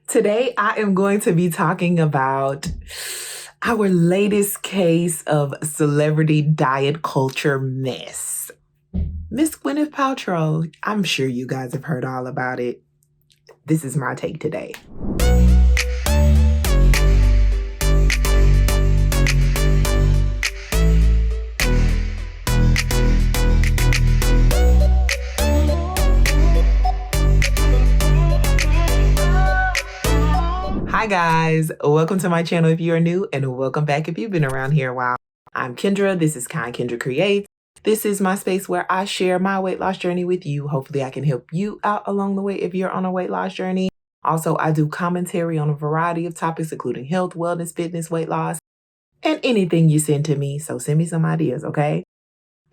Today, I am going to be talking about our latest case of celebrity diet culture mess. Miss Gwyneth Paltrow, I'm sure you guys have heard all about it. This is my take today. Hi guys, welcome to my channel if you are new, and welcome back if you've been around here a while. I'm Kendra, this is 𝐿𝐻𝐿𝐫𝐞𝐬𝐬 𝐓𝐡𝐞. This is my space where I share my weight loss journey with you. Hopefully I can help you out along the way if you're on a weight loss journey. Also, I do commentary on a variety of topics, including health, wellness, fitness, weight loss, and anything you send to me. So send me some ideas, okay?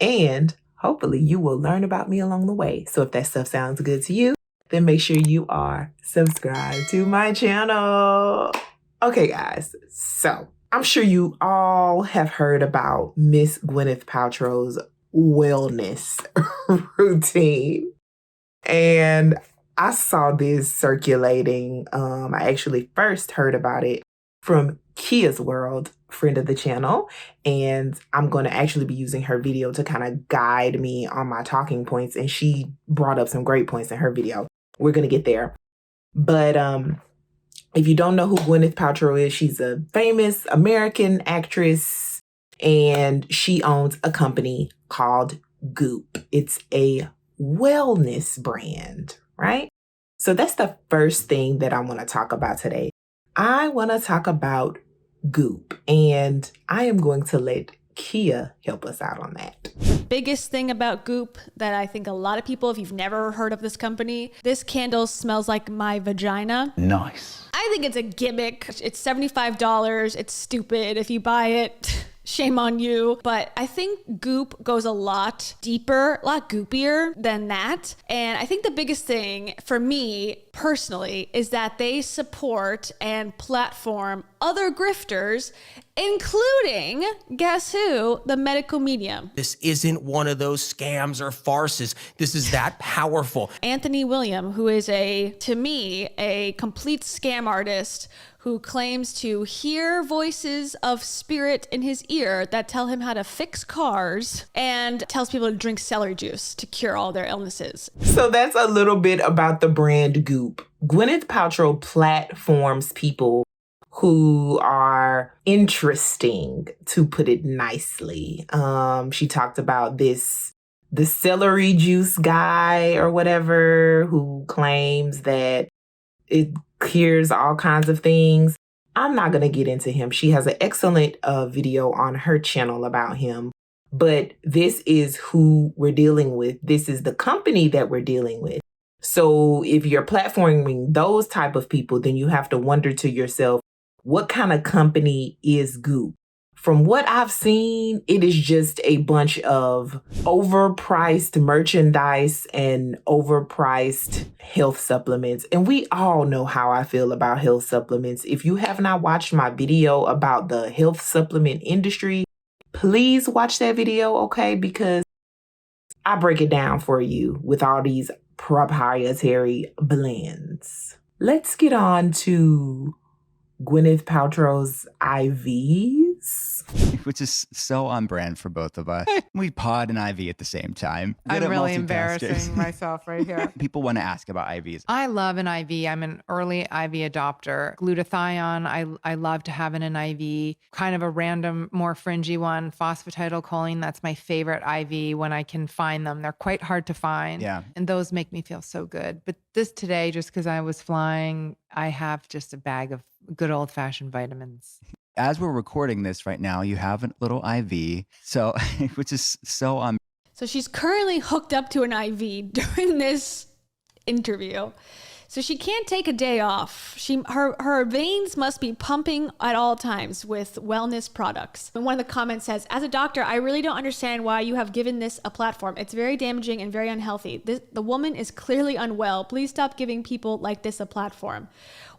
And hopefully you will learn about me along the way. So if that stuff sounds good to you, then make sure you are subscribed to my channel. Okay, guys, so I'm sure you all have heard about Miss Gwyneth Paltrow's wellness routine. And I saw this circulating. I actually first heard about it from Kia's World, friend of the channel, and I'm going to actually be using her video to kind of guide me on my talking points, and she brought up some great points in her video. We're going to get there. But if you don't know who Gwyneth Paltrow is, she's a famous American actress, and she owns a company called Goop. It's a wellness brand, right? So that's the first thing that I want to talk about today. I want to talk about Goop, and I am going to let Kia help us out on that. Biggest thing about Goop that I think a lot of people, if you've never heard of this company, this candle smells like my vagina. Nice. I think it's a gimmick. It's $75. It's stupid. If you buy it, shame on you. But I think Goop goes a lot deeper, a lot goopier than that. And I think the biggest thing for me personally is that they support and platform other grifters, including, guess who, the medical medium. This isn't one of those scams or farces. This is that powerful. Anthony William, who is to me, a complete scam artist who claims to hear voices of spirit in his ear that tell him how to fix cars and tells people to drink celery juice to cure all their illnesses. So that's a little bit about the brand Goop. Gwyneth Paltrow platforms people who are interesting, to put it nicely. She talked about the celery juice guy or whatever who claims that it cures all kinds of things. I'm not going to get into him. She has an excellent video on her channel about him. But this is who we're dealing with. This is the company that we're dealing with. So if you're platforming those type of people, then you have to wonder to yourself, what kind of company is Goop? From what I've seen, it is just a bunch of overpriced merchandise and overpriced health supplements. And we all know how I feel about health supplements. If you have not watched my video about the health supplement industry, please watch that video, okay? Because I break it down for you with all these proprietary blends. Let's get on to Gwyneth Paltrow's IVs. Which is so on brand for both of us. We pod and IV at the same time. I'm Good at really multitasking. embarrassing myself right here. People want to ask about IVs. I love an IV. I'm an early IV adopter. Glutathione, I love to have in an IV. Kind of a random, more fringy one. Phosphatidylcholine, that's my favorite IV when I can find them. They're quite hard to find. Yeah. And those make me feel so good. But this today, just because I was flying, I have just a bag of good old-fashioned vitamins. As we're recording this right now, you have a little IV, so which is so on. So she's currently hooked up to an IV during this interview. So she can't take a day off. Her veins must be pumping at all times with wellness products. And one of the comments says, as a doctor, I really don't understand why you have given this a platform. It's very damaging and very unhealthy. The woman is clearly unwell. Please stop giving people like this a platform.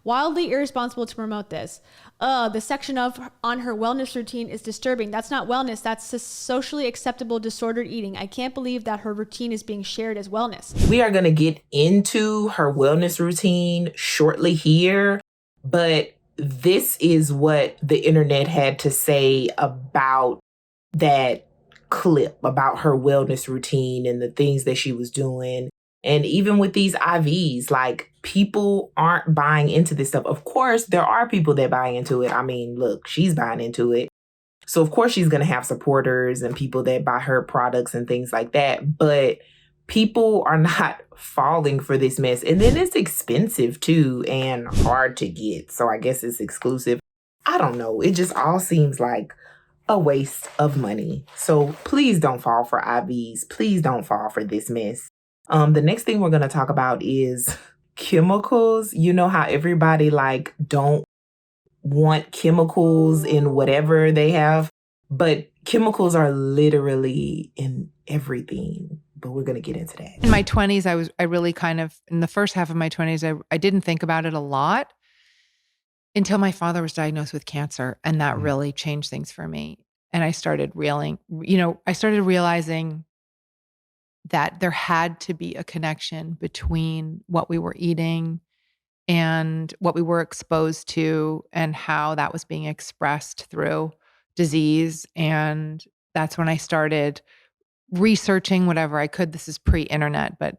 Wildly irresponsible to promote this. The section on her wellness routine is disturbing. That's not wellness. That's socially acceptable disordered eating. I can't believe that her routine is being shared as wellness. We are going to get into her wellness routine shortly here. But this is what the internet had to say about that clip, about her wellness routine and the things that she was doing. And even with these IVs, like, people aren't buying into this stuff. Of course, there are people that buy into it. I mean, look, she's buying into it. So of course she's going to have supporters and people that buy her products and things like that. But people are not falling for this mess. And then it's expensive too and hard to get. So I guess it's exclusive. I don't know. It just all seems like a waste of money. So please don't fall for IVs. Please don't fall for this mess. The next thing we're going to talk about is chemicals. You know how everybody like don't want chemicals in whatever they have, but chemicals are literally in everything. But we're going to get into that. In my 20s, I really kind of, in the first half of my 20s, I didn't think about it a lot until my father was diagnosed with cancer. And that really changed things for me. And I started realizing that there had to be a connection between what we were eating and what we were exposed to and how that was being expressed through disease. And that's when I started researching whatever I could. This is pre-internet, but,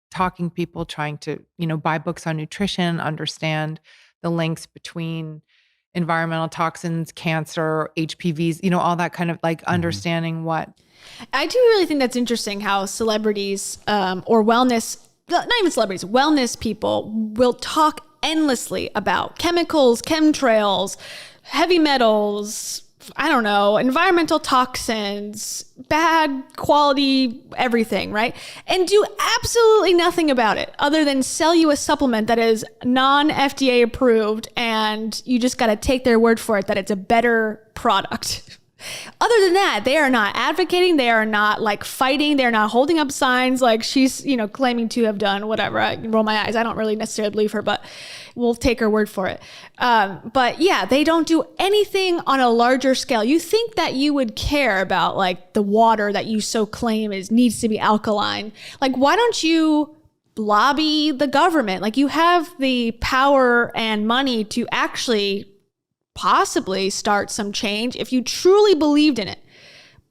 talking to people, trying to, buy books on nutrition, understand the links between environmental toxins, cancer, HPVs, all that kind of like understanding what. I do really think that's interesting how celebrities or wellness, not even celebrities, wellness people will talk endlessly about chemicals, chemtrails, heavy metals, I don't know, environmental toxins, bad quality, everything, right? And do absolutely nothing about it other than sell you a supplement that is non-FDA approved and you just got to take their word for it that it's a better product. Other than that, they are not advocating. They are not like fighting. They're not holding up signs like she's, claiming to have done whatever. I roll my eyes. I don't really necessarily believe her, but we'll take her word for it. But yeah, they don't do anything on a larger scale. You think that you would care about like the water that you so claim needs to be alkaline. Like, why don't you lobby the government? Like, you have the power and money to actually possibly start some change if you truly believed in it.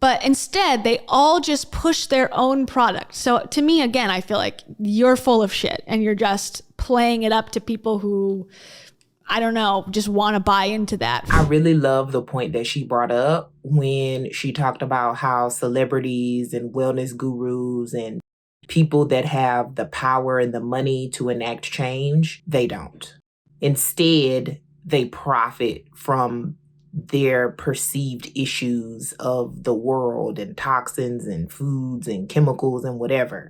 But instead, they all just push their own product. So to me, again, I feel like you're full of shit and you're just playing it up to people who, I don't know, just want to buy into that. I really love the point that she brought up when she talked about how celebrities and wellness gurus and people that have the power and the money to enact change, they don't. Instead, they profit from their perceived issues of the world and toxins and foods and chemicals and whatever.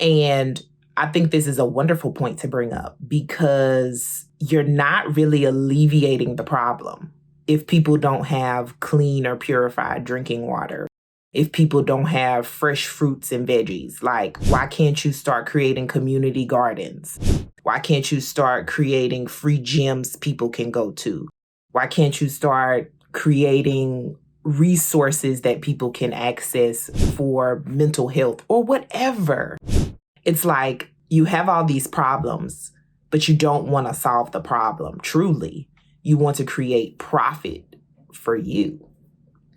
And I think this is a wonderful point to bring up because you're not really alleviating the problem if people don't have clean or purified drinking water. If people don't have fresh fruits and veggies, like, why can't you start creating community gardens? Why can't you start creating free gyms people can go to? Why can't you start creating resources that people can access for mental health or whatever? It's like you have all these problems, but you don't want to solve the problem. Truly, you want to create profit for you.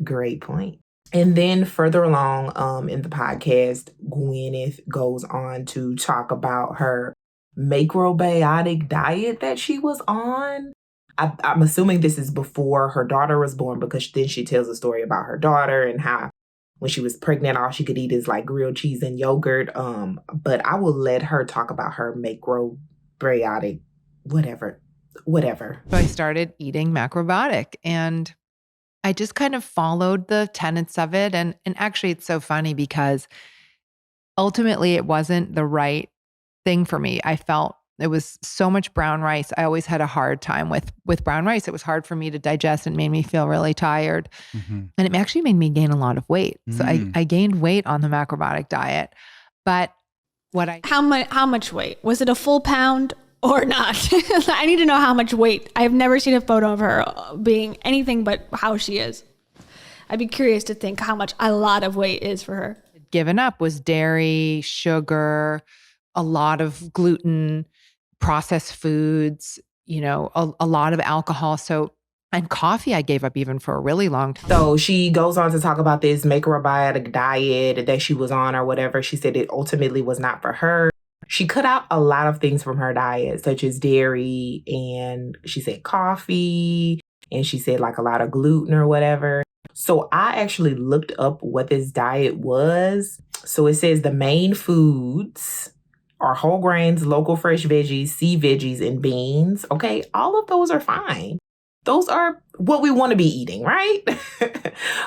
Great point. And then further along in the podcast, Gwyneth goes on to talk about her macrobiotic diet that she was on. I'm assuming this is before her daughter was born because then she tells a story about her daughter and how when she was pregnant, all she could eat is like grilled cheese and yogurt. But I will let her talk about her macrobiotic, whatever. So I started eating macrobiotic and I just kind of followed the tenets of it. And actually it's so funny because ultimately it wasn't the right thing for me. I felt it was so much brown rice. I always had a hard time with brown rice. It was hard for me to digest and made me feel really tired. And it actually made me gain a lot of weight. So I gained weight on the macrobiotic diet. But how much weight? Was it a full pound or not? I need to know how much weight. I've never seen a photo of her being anything but how she is. I'd be curious to think how much a lot of weight is for her. Given up was dairy, sugar, a lot of gluten, processed foods, a lot of alcohol. And coffee I gave up even for a really long time. So she goes on to talk about this macrobiotic diet that she was on or whatever. She said it ultimately was not for her. She cut out a lot of things from her diet, such as dairy, and she said coffee, and she said like a lot of gluten or whatever. So I actually looked up what this diet was. So it says the main foods are whole grains, local fresh veggies, sea veggies, and beans. Okay, all of those are fine. Those are what we want to be eating, right?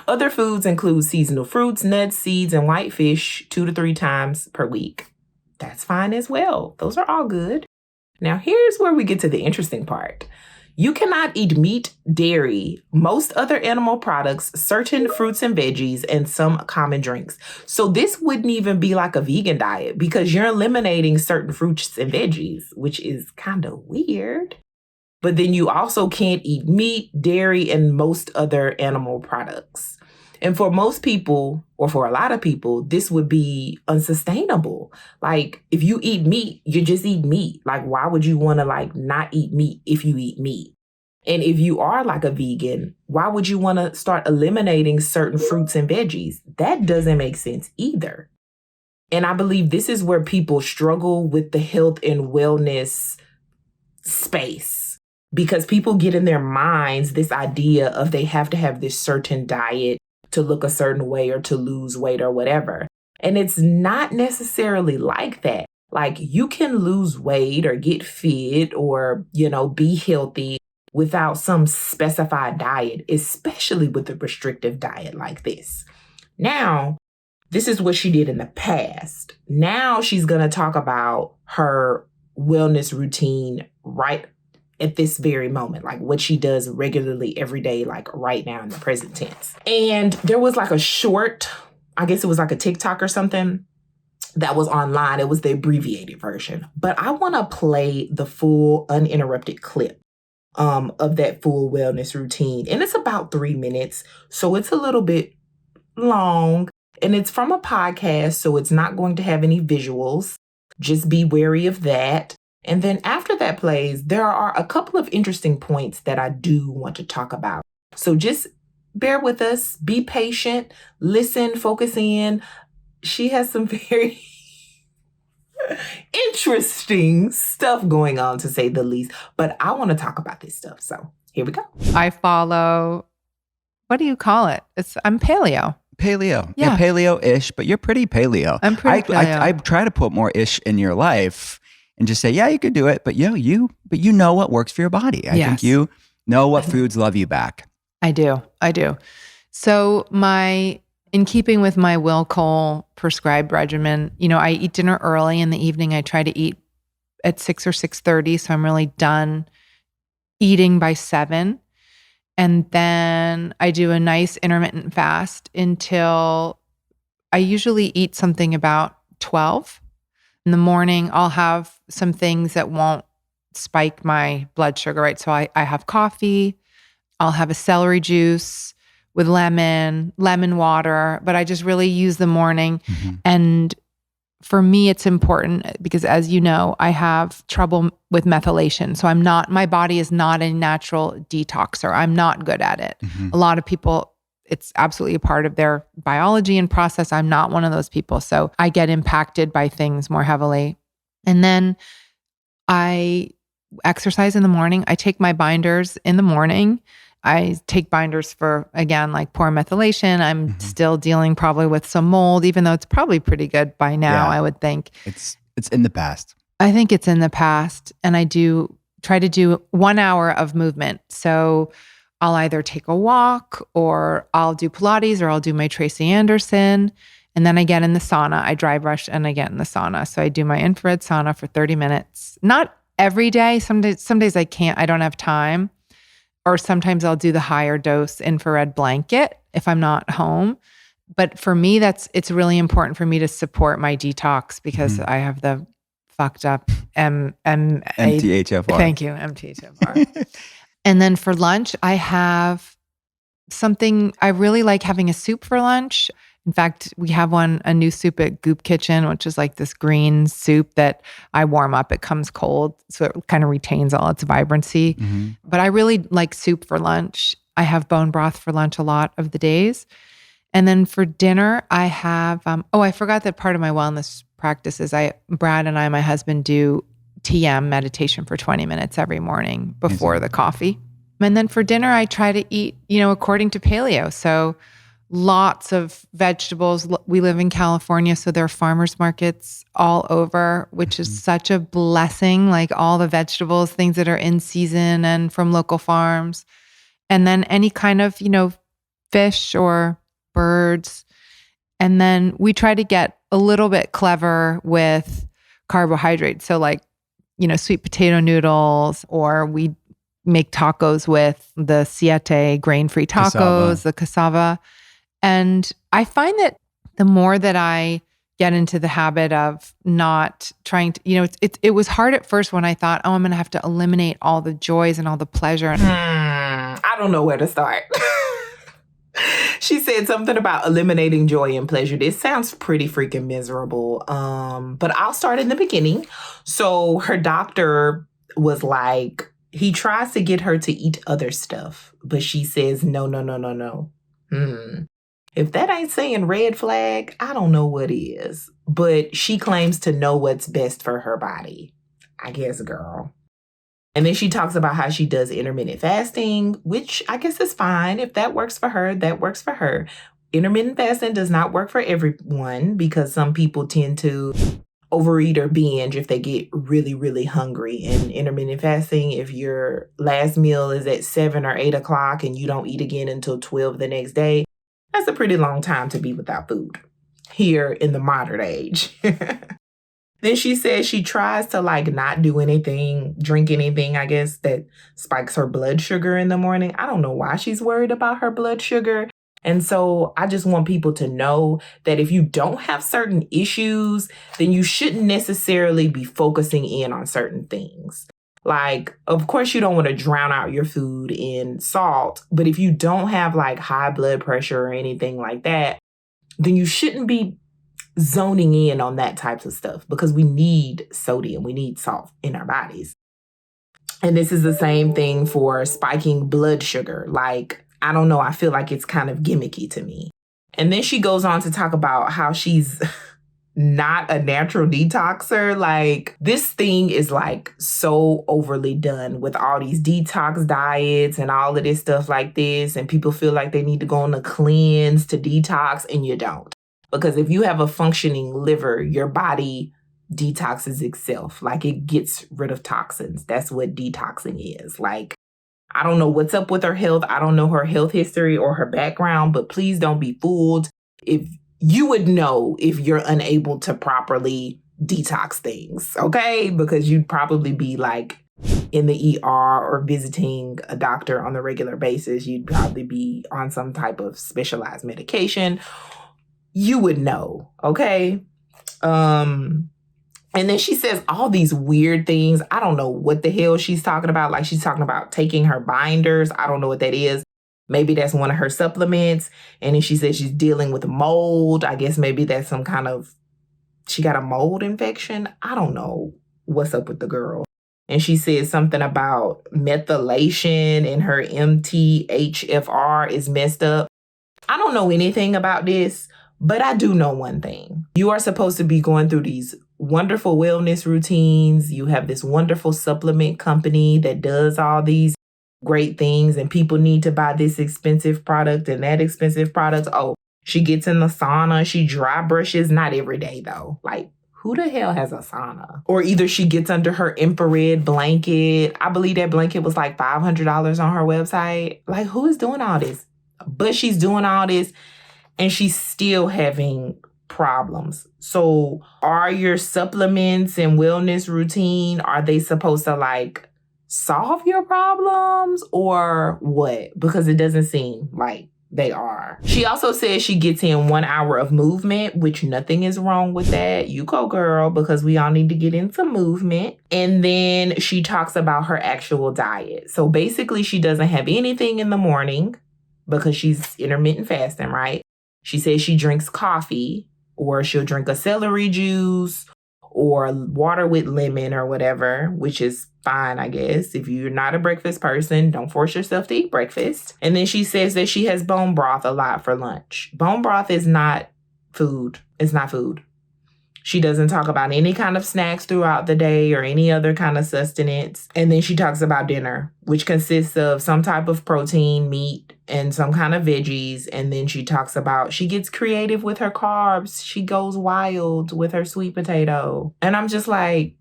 Other foods include seasonal fruits, nuts, seeds, and white fish 2 to 3 times per week. That's fine as well. Those are all good. Now, here's where we get to the interesting part. You cannot eat meat, dairy, most other animal products, certain fruits and veggies, and some common drinks. So this wouldn't even be like a vegan diet because you're eliminating certain fruits and veggies, which is kind of weird. But then you also can't eat meat, dairy, and most other animal products. And for most people, or for a lot of people, this would be unsustainable. Like, if you eat meat, you just eat meat. Like, why would you want to like not eat meat if you eat meat? And if you are like a vegan, why would you want to start eliminating certain fruits and veggies? That doesn't make sense either. And I believe this is where people struggle with the health and wellness space. Because people get in their minds this idea of they have to have this certain diet to look a certain way or to lose weight or whatever. And it's not necessarily like that. Like, you can lose weight or get fit or, be healthy without some specified diet, especially with a restrictive diet like this. Now, this is what she did in the past. Now she's going to talk about her wellness routine right at this very moment, like what she does regularly every day, like right now in the present tense. And there was like a short, I guess it was like a TikTok or something that was online. It was the abbreviated version. But I want to play the full uninterrupted clip of that full wellness routine. And it's about 3 minutes. So it's a little bit long. And it's from a podcast, so it's not going to have any visuals. Just be wary of that. And then after that plays, there are a couple of interesting points that I do want to talk about. So just bear with us, be patient, listen, focus in. She has some very interesting stuff going on, to say the least. But I want to talk about this stuff. So here we go. I follow, what do you call it? I'm paleo. Paleo. Yeah. You're paleo-ish, but you're pretty paleo. I'm pretty paleo. I try to put more ish in your life and just say, yeah, you could do it, but you know what works for your body. I think you know what foods love you back. I do. So in keeping with my 𝐒𝐿 prescribed regimen, I eat dinner early. In the evening, I try to eat at 6 or 6:30. So I'm really done eating by 7. And then I do a nice intermittent fast until I usually eat something about 12. In the morning, I'll have some things that won't spike my blood sugar, right? So I have coffee, I'll have a celery juice with lemon water, but I just really use the morning. Mm-hmm. And for me, it's important because, as you know, I have trouble with methylation. So my body is not a natural detoxer. I'm not good at it. Mm-hmm. A lot of people, it's absolutely a part of their biology and process. I'm not one of those people. So I get impacted by things more heavily. And then I exercise in the morning. I take my binders in the morning. I take binders for, again, like poor methylation. I'm still dealing probably with some mold, even though it's probably pretty good by now, I would think. It's in the past. I think it's in the past. And I do try to do 1 hour of movement. So I'll either take a walk or I'll do Pilates or I'll do my Tracy Anderson. And then I get in the sauna. I dry brush and I get in the sauna. So I do my infrared sauna for 30 minutes. Not every day. Some days I can't. I don't have time. Or sometimes I'll do the higher dose infrared blanket if I'm not home. But for me, it's really important for me to support my detox because I have the fucked up MTHFR. Thank you, MTHFR. And then for lunch, I have something, I really like having a soup for lunch. In fact, we have a new soup at Goop Kitchen, which is like this green soup that I warm up. It comes cold, so it kind of retains all its vibrancy. But I really like soup for lunch. I have bone broth for lunch a lot of the days. And then for dinner, I have, I forgot that part of my wellness practice is Brad and I, my husband, do TM meditation for 20 minutes every morning before the coffee. And then for dinner, I try to eat, according to paleo. So lots of vegetables. We live in California, so there are farmers markets all over, which is such a blessing, like all the vegetables, things that are in season and from local farms. And then any kind of, fish or birds. And then we try to get a little bit clever with carbohydrates. So like, sweet potato noodles, or we make tacos with the 𝐒𝐿𝐵 grain-free tacos, the cassava. And I find that the more that I get into the habit of not trying to, it was hard at first when I thought, I'm going to have to eliminate all the joys and all the pleasure. I don't know where to start. She said something about eliminating joy and pleasure. This sounds pretty freaking miserable. But I'll start in the beginning. So her doctor was like, he tries to get her to eat other stuff, but she says, no. If that ain't saying red flag, I don't know what is. But she claims to know what's best for her body. I guess, girl. And then she talks about how she does intermittent fasting, which I guess is fine. If that works for her, that works for her. Intermittent fasting does not work for everyone because some people tend to overeat or binge if they get really, really hungry. And intermittent fasting, if your last meal is at 7 or 8 o'clock and you don't eat again until 12 the next day, that's a pretty long time to be without food here in the modern age. Then she says she tries to not do anything, drink anything, I guess, that spikes her blood sugar in the morning. I don't know why she's worried about her blood sugar. And so I just want people to know that if you don't have certain issues, then you shouldn't necessarily be focusing in on certain things. Like, of course, you don't want to drown out your food in salt. But if you don't have high blood pressure or anything like that, then you shouldn't be zoning in on that types of stuff because we need sodium, we need salt in our bodies. And this is the same thing for spiking blood sugar. I don't know, I feel like it's kind of gimmicky to me. And then she goes on to talk about how she's not a natural detoxer. This thing is so overly done with all these detox diets and all of this stuff like this. And people feel like they need to go on a cleanse to detox, and you don't. Because if you have a functioning liver, your body detoxes itself. It gets rid of toxins. That's what detoxing is. I don't know what's up with her health. I don't know her health history or her background, but please don't be fooled. If you would know if you're unable to properly detox things, okay? Because you'd probably be in the ER or visiting a doctor on a regular basis. You'd probably be on some type of specialized medication. You would know, okay? And then she says all these weird things. I don't know what the hell she's talking about. She's talking about taking her binders. I don't know what that is. Maybe that's one of her supplements. And then she says she's dealing with mold. I guess maybe that's some kind of, she got a mold infection. I don't know what's up with the girl. And she says something about methylation and her MTHFR is messed up. I don't know anything about this. But I do know one thing. You are supposed to be going through these wonderful wellness routines. You have this wonderful supplement company that does all these great things, and people need to buy this expensive product and that expensive product. Oh, she gets in the sauna. She dry brushes. Not every day, though. Who the hell has a sauna? Or either she gets under her infrared blanket. I believe that blanket was $500 on her website. Who is doing all this? But she's doing all this, and she's still having problems. So are your supplements and wellness routine, are they supposed to solve your problems or what? Because it doesn't seem like they are. She also says she gets in 1 hour of movement, which nothing is wrong with that. You go, girl, because we all need to get into movement. And then she talks about her actual diet. So basically she doesn't have anything in the morning because she's intermittent fasting, right? She says she drinks coffee, or she'll drink a celery juice or water with lemon or whatever, which is fine, I guess. If you're not a breakfast person, don't force yourself to eat breakfast. And then she says that she has bone broth a lot for lunch. Bone broth is not food. It's not food. She doesn't talk about any kind of snacks throughout the day or any other kind of sustenance. And then she talks about dinner, which consists of some type of protein, meat, and some kind of veggies. And then she talks about, she gets creative with her carbs. She goes wild with her sweet potato. And I'm just like,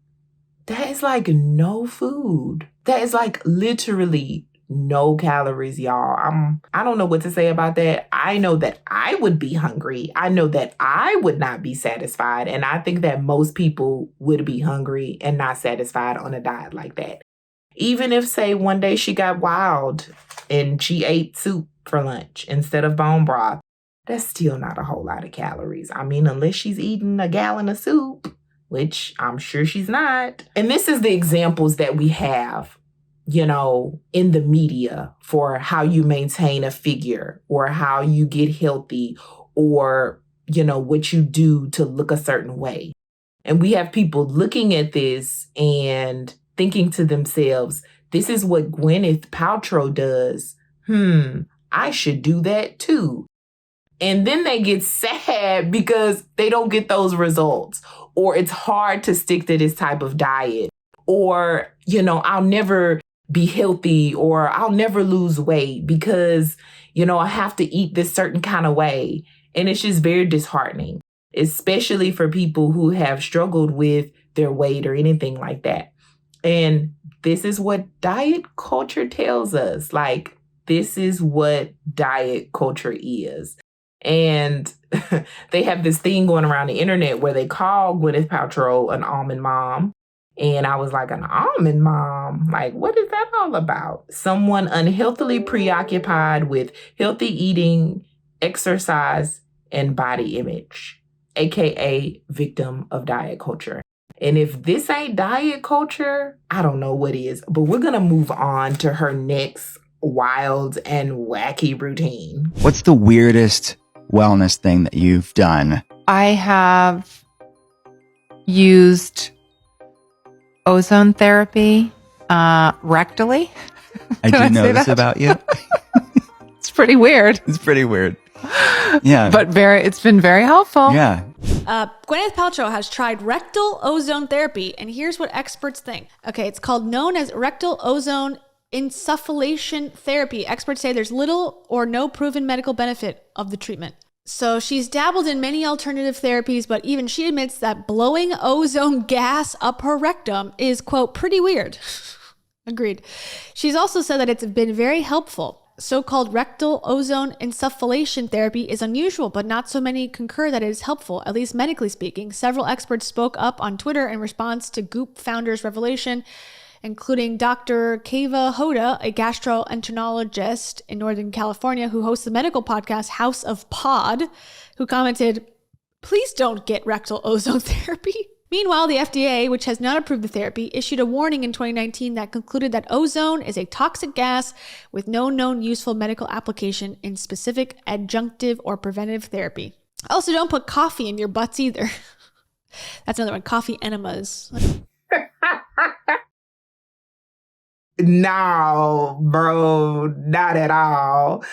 that is like no food. That is like literally no calories, y'all. I don't know what to say about that. I know that I would be hungry. I know that I would not be satisfied. And I think that most people would be hungry and not satisfied on a diet like that. Even if, say, one day she got wild and she ate soup for lunch instead of bone broth, that's still not a whole lot of calories. I mean, unless she's eating a gallon of soup, which I'm sure she's not. And this is the examples that we have, you know, in the media for how you maintain a figure or how you get healthy or, you know, what you do to look a certain way. And we have people looking at this and thinking to themselves, this is what Gwyneth Paltrow does. I should do that too. And then they get sad because they don't get those results, or it's hard to stick to this type of diet, or, you know, I'll never be healthy, or I'll never lose weight because, you know, I have to eat this certain kind of way. And it's just very disheartening, especially for people who have struggled with their weight or anything like that. And this is what diet culture tells us. Like, this is what diet culture is. And they have this thing going around the internet where they call Gwyneth Paltrow an almond mom. And I was like, an almond mom? Like, what is that all about? Someone unhealthily preoccupied with healthy eating, exercise, and body image, aka victim of diet culture. And if this ain't diet culture, I don't know what is. But we're going to move on to her next wild and wacky routine. What's the weirdest wellness thing that you've done? I have used ozone therapy rectally. I do know this about you. It's pretty weird. It's pretty weird. Yeah. But it's been very helpful. Yeah. Gwyneth Paltrow has tried rectal ozone therapy, and here's what experts think. Okay, it's known as rectal ozone insufflation therapy. Experts say there's little or no proven medical benefit of the treatment. So she's dabbled in many alternative therapies, but even she admits that blowing ozone gas up her rectum is, quote, pretty weird. Agreed. She's also said that it's been very helpful. So-called rectal ozone insufflation therapy is unusual, but not so many concur that it is helpful, at least medically speaking. Several experts spoke up on Twitter in response to Goop founder's revelation, including Dr. 𝐒𝐫𝐞𝐬𝐬, a gastroenterologist in Northern California who hosts the medical podcast House of Pod, who commented, "Please don't get rectal ozone therapy." Meanwhile, the FDA, which has not approved the therapy, issued a warning in 2019 that concluded that ozone is a toxic gas with no known useful medical application in specific adjunctive or preventive therapy. Also, don't put coffee in your butts either. That's another one, coffee enemas. No, bro, not at all.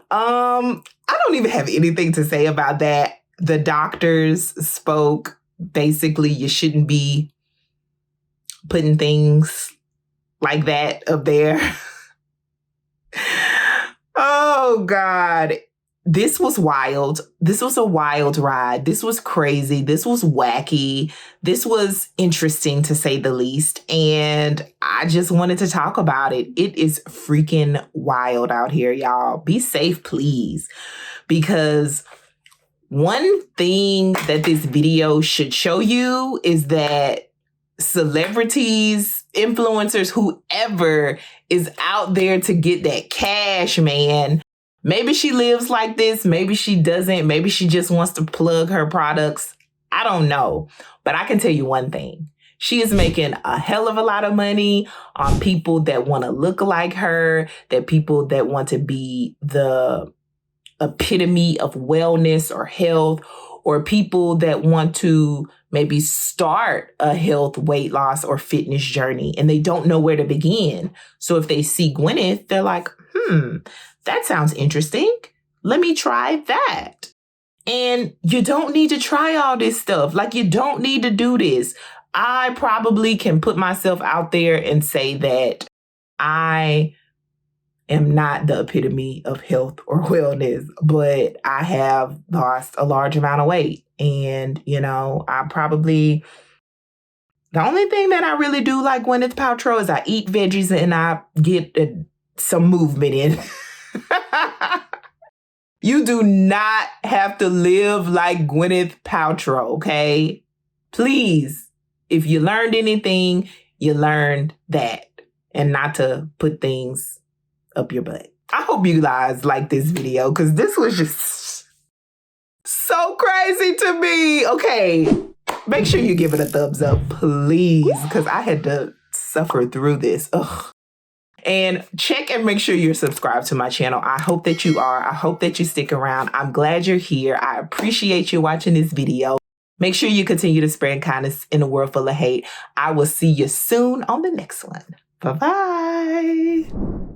I don't even have anything to say about that. The doctors spoke. Basically, you shouldn't be putting things like that up there. Oh, God. This was wild. This was a wild ride. This was crazy. This was wacky. This was interesting, to say the least. And I just wanted to talk about it. It is freaking wild out here, y'all. Be safe, please. Because one thing that this video should show you is that celebrities, influencers, whoever is out there to get that cash, man. Maybe she lives like this. Maybe she doesn't. Maybe she just wants to plug her products. I don't know. But I can tell you one thing. She is making a hell of a lot of money on people that want to look like her, that people that want to be the epitome of wellness or health, or people that want to maybe start a health, weight loss, or fitness journey and they don't know where to begin. So if they see Gwyneth, they're like, that sounds interesting. Let me try that. And you don't need to try all this stuff. Like, you don't need to do this. I probably can put myself out there and say that I am not the epitome of health or wellness, but I have lost a large amount of weight. And, you know, the only thing that I really do like Gwyneth Paltrow is I eat veggies and I get some movement in. You do not have to live like Gwyneth Paltrow, okay? Please, if you learned anything, you learned that, and not to put things up your butt. I hope you guys like this video because this was just so crazy to me. Okay, make sure you give it a thumbs up, please, because I had to suffer through this. Ugh. And check and make sure you're subscribed to my channel. I hope that you are. I hope that you stick around. I'm glad you're here. I appreciate you watching this video. Make sure you continue to spread kindness in a world full of hate. I will see you soon on the next one. Bye-bye.